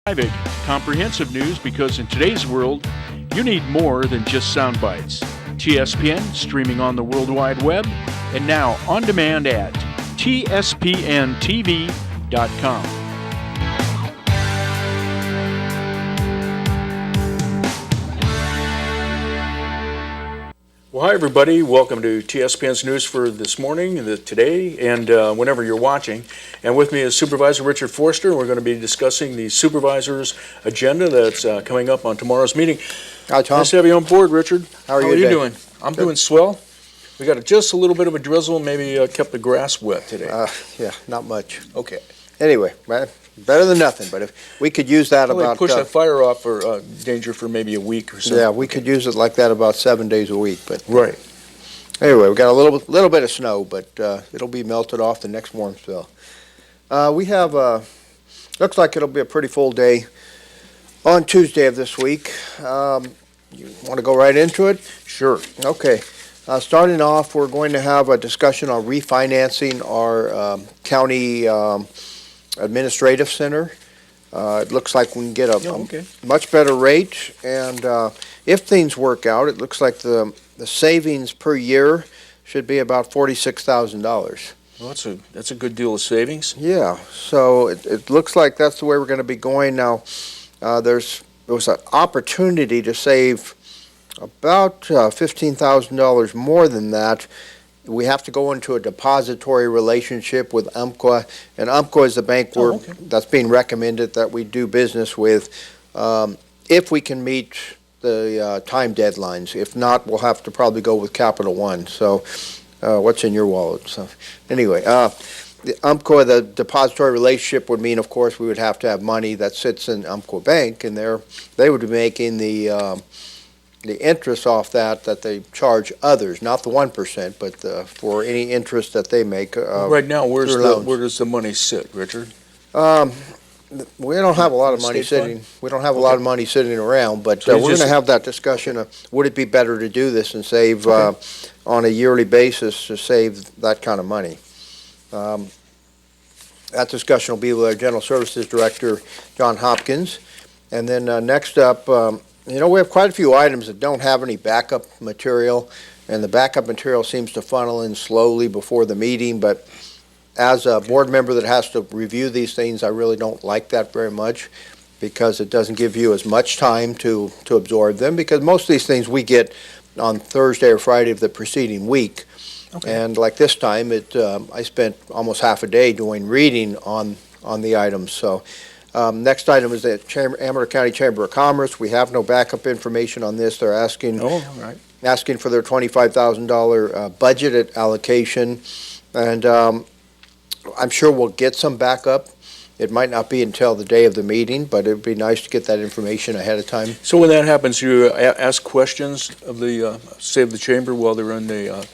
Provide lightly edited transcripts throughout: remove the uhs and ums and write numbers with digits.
Slivick, comprehensive news because in today's world, you need more than just sound bites. TSPN, streaming on the World Wide Web, and now on demand at TSPNTV.com. Well, hi everybody. Welcome to TSPN's news for this morning, today, and whenever you're watching. And with me is Supervisor Richard Forster. We're going to be discussing the supervisor's agenda that's coming up on tomorrow's meeting. Hi, Tom. Nice to have you on board, Richard. How are you doing? I'm doing swell. We got just a little bit of a drizzle, maybe kept the grass wet today. Yeah, not much. Okay. Anyway, better than nothing, but if we could use that about... push that fire off for danger for maybe a week or so. Yeah, we could use it like that about 7 days a week, but... Right. Anyway, we got a little bit of snow, but it'll be melted off the next warm spell. We have, looks like it'll be a pretty full day on Tuesday of this week. You want to go right into it? Sure. Okay. Starting off, we're going to have a discussion on refinancing our county administrative center. It looks like we can get a much better rate, and if things work out, it looks like the savings per year should be about $46,000. Well, that's a good deal of savings. Yeah, so it looks like that's the way we're going to be going now. There was an opportunity to save about $15,000 more than that. We have to go into a depository relationship with UMCA, and UMCA is the bank that's being recommended that we do business with if we can meet the time deadlines. If not, we'll have to probably go with Capital One. So what's in your wallet? So anyway, the UMCA, the depository relationship would mean, of course, we would have to have money that sits in UMCA Bank, and they would be making the interest off that they charge others, not the 1%, but for any interest that they make. Right now, where does the money sit, Richard? We don't have a lot of money sitting. We don't have a lot of money sitting around, but we're going to have that discussion of would it be better to do this and save on a yearly basis to save that kind of money. That discussion will be with our General Services Director, John Hopkins, and then next up. You know, we have quite a few items that don't have any backup material, and the backup material seems to funnel in slowly before the meeting, but as a board member that has to review these things, I really don't like that very much because it doesn't give you as much time to absorb them, because most of these things we get on Thursday or Friday of the preceding week. Okay. And like this time, I spent almost half a day doing reading on the items. So. Next item is the Amateur County Chamber of Commerce. We have no backup information on this. They're asking asking for their $25,000 budgeted allocation, and I'm sure we'll get some backup. It might not be until the day of the meeting, but it would be nice to get that information ahead of time. So when that happens, you ask questions of the the chamber while they're in the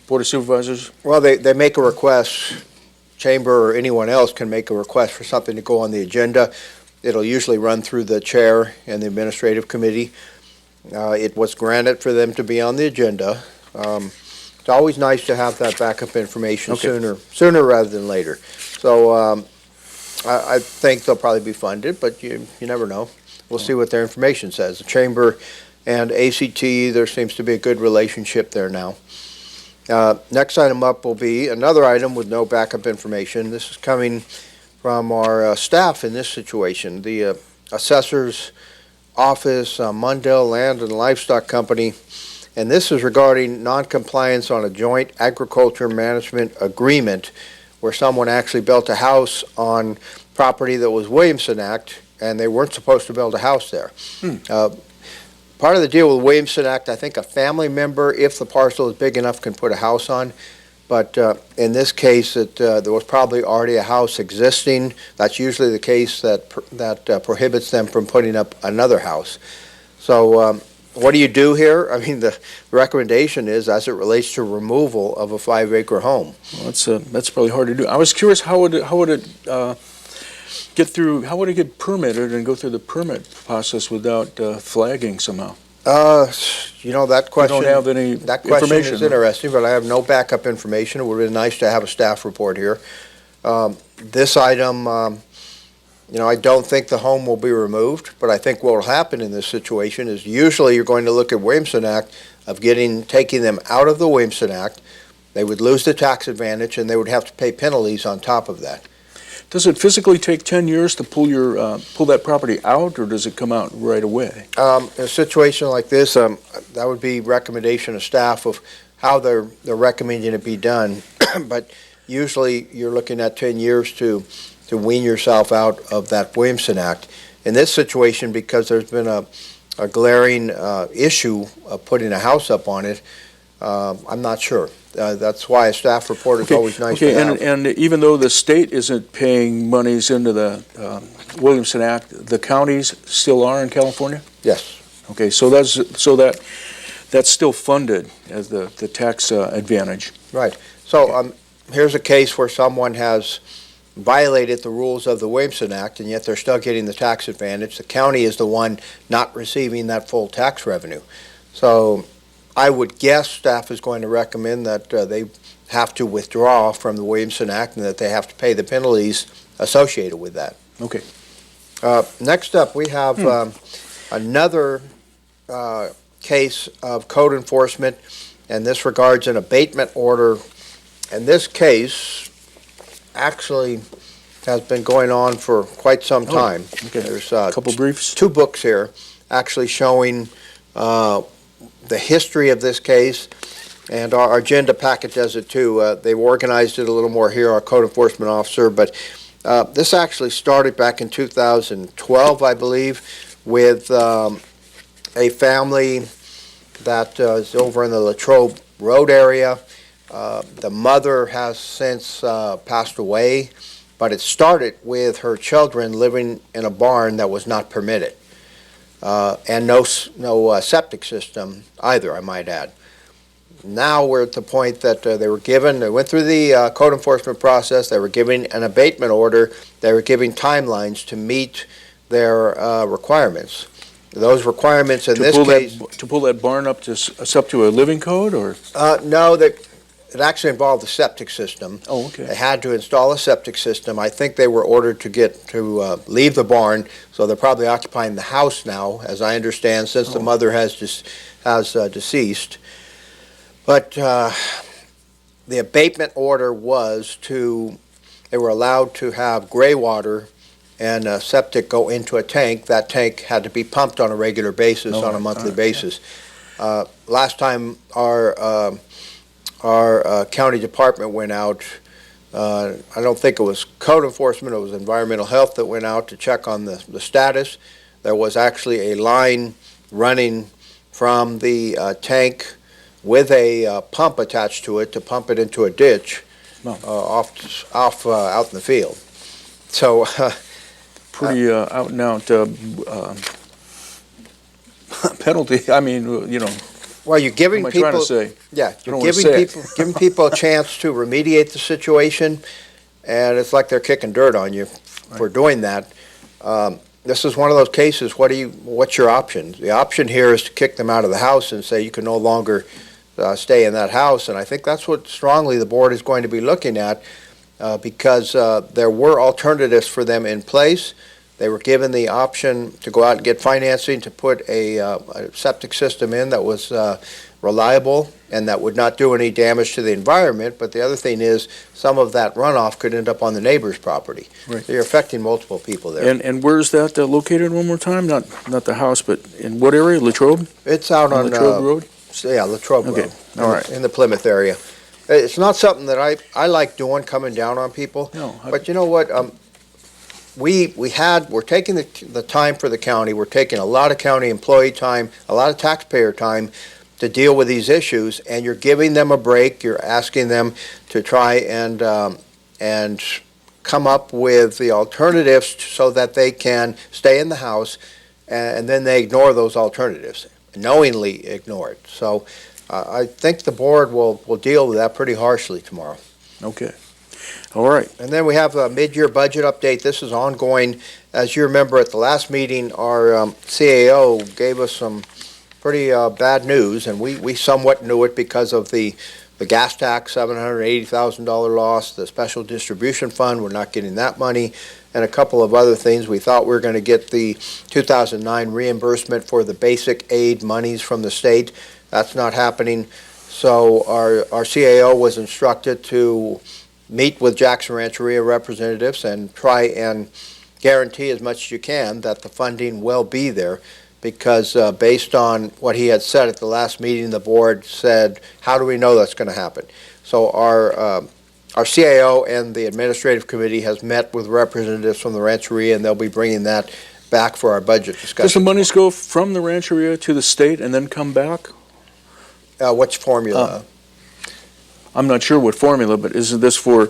Board of Supervisors. Well, they make a request. Chamber or anyone else can make a request for something to go on the agenda. It'll usually run through the chair and the administrative committee. It was granted for them to be on the agenda. It's always nice to have that backup information sooner rather than later. So I think they'll probably be funded, but you never know. We'll see what their information says. The chamber and ACT, there seems to be a good relationship there now. Next item up will be another item with no backup information. This is coming from our staff in this situation. The assessor's office, Mundell Land and Livestock Company, and this is regarding non-compliance on a joint agriculture management agreement where someone actually built a house on property that was Williamson Act, and they weren't supposed to build a house there. Part of the deal with Williamson Act, I think a family member, if the parcel is big enough, can put a house on. But in this case, there was probably already a house existing. That's usually the case that prohibits them from putting up another house. So what do you do here? I mean, the recommendation is as it relates to removal of a 5-acre home. Well, that's probably hard to do. I was curious, how would it get permitted and go through the permit process without flagging somehow? You know, that question, you don't have any that question information, is interesting, but I have no backup information. It would have been nice to have a staff report here. This item, I don't think the home will be removed, but I think what will happen in this situation is usually you're going to look at Williamson Act of taking them out of the Williamson Act. They would lose the tax advantage, and they would have to pay penalties on top of that. Does it physically take 10 years to pull that property out, or does it come out right away? In a situation like this, that would be recommendation of staff of how they're recommending it be done. But usually you're looking at 10 years to wean yourself out of that Williamson Act. In this situation, because there's been a glaring issue of putting a house up on it, I'm not sure. That's why a staff report is always nice to have. And even though the state isn't paying monies into the Williamson Act, the counties still are in California? Yes. Okay, so that's still funded as the tax advantage. Right. So here's a case where someone has violated the rules of the Williamson Act, and yet they're still getting the tax advantage. The county is the one not receiving that full tax revenue. So I would guess staff is going to recommend that they have to withdraw from the Williamson Act and that they have to pay the penalties associated with that. Okay. Next up, we have another case of code enforcement, and this regards an abatement order. And this case actually has been going on for quite some time. Okay. There's a couple briefs. 2 books here actually showing the history of this case, and our agenda packet does it too. They've organized it a little more here, our code enforcement officer, but this actually started back in 2012, I believe, with a family that is over in the Latrobe Road area. The mother has since passed away, but it started with her children living in a barn that was not permitted. And no septic system either, I might add. Now we're at the point that they went through the code enforcement process, they were giving an abatement order, they were giving timelines to meet their requirements. Those requirements in this case... To pull that barn up to a living code, or? No, it actually involved the septic system. Oh, okay. They had to install a septic system. I think they were ordered to leave the barn, so they're probably occupying the house now, as I understand, since the mother has deceased. But the abatement order was they were allowed to have gray water and septic go into a tank. That tank had to be pumped on a regular basis, on a monthly basis. Last time our county department went out, I don't think it was code enforcement, it was environmental health that went out to check on the status. There was actually a line running from the tank with a pump attached to it to pump it into a ditch off out in the field. So pretty out and out penalty. I mean, well, you're giving what am I people. trying to say? Yeah, you're giving people a chance to remediate the situation, and it's like they're kicking dirt on you for doing that. This is one of those cases. What's your option? The option here is to kick them out of the house and say you can no longer stay in that house. And I think that's what strongly the board is going to be looking at, because there were alternatives for them in place. They were given the option to go out and get financing to put a septic system in that was reliable and that would not do any damage to the environment. But the other thing is, some of that runoff could end up on the neighbor's property. Right. So you're affecting multiple people there. And where's that located one more time? Not the house, but in what area? Latrobe? It's out on Latrobe Road? Yeah, Latrobe Okay. Road. All right. In the Plymouth area. It's not something that I like doing, coming down on people. No. But you know what? We're taking the time for the county. We're taking a lot of county employee time, a lot of taxpayer time to deal with these issues, and you're giving them a break. You're asking them to try and come up with the alternatives so that they can stay in the house, and then they ignore those alternatives, knowingly ignore it. So I think the board will deal with that pretty harshly tomorrow. Okay. All right. And then we have a mid-year budget update. This is ongoing. As you remember, at the last meeting, our CAO gave us some pretty bad news, and we somewhat knew it because of the the gas tax, $780,000 loss, the special distribution fund, we're not getting that money, and a couple of other things. We thought we were going to get the 2009 reimbursement for the basic aid monies from the state. That's not happening. So our CAO was instructed to meet with Jackson Rancheria representatives and try and guarantee as much as you can that the funding will be there, because based on what he had said at the last meeting, the board said, how do we know that's going to happen? So our CAO and the administrative committee has met with representatives from the Rancheria, and they'll be bringing that back for our budget discussion. Does the monies go from the Rancheria to the state and then come back? Which formula? I'm not sure what formula, but isn't this for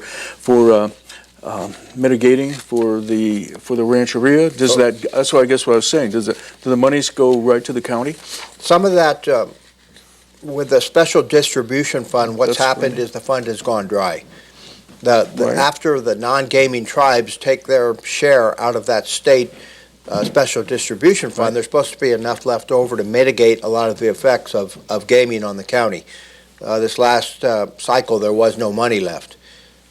mitigating for the Rancheria? Does that's what I guess what I was saying. Do the monies go right to the county? Some of that, with the special distribution fund, what's That's happened right. is the fund has gone dry. Right. After the non-gaming tribes take their share out of that state special distribution fund, there's supposed to be enough left over to mitigate a lot of the effects of gaming on the county. This last cycle, there was no money left.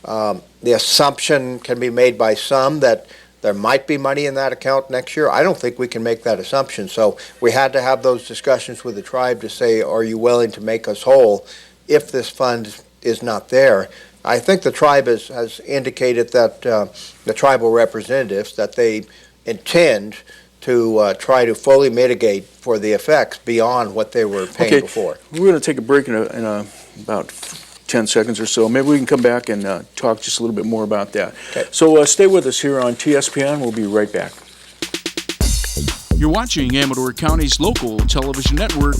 The assumption can be made by some that there might be money in that account next year. I don't think we can make that assumption. So we had to have those discussions with the tribe to say, are you willing to make us whole if this fund is not there? I think the tribe has indicated that the tribal representatives, that they intend to try to fully mitigate for the effects beyond what they were paying before. We're going to take a break in about 10 seconds or so. Maybe we can come back and talk just a little bit more about that. Okay. So stay with us here on TSPN. We'll be right back. You're watching Amador County's local television network,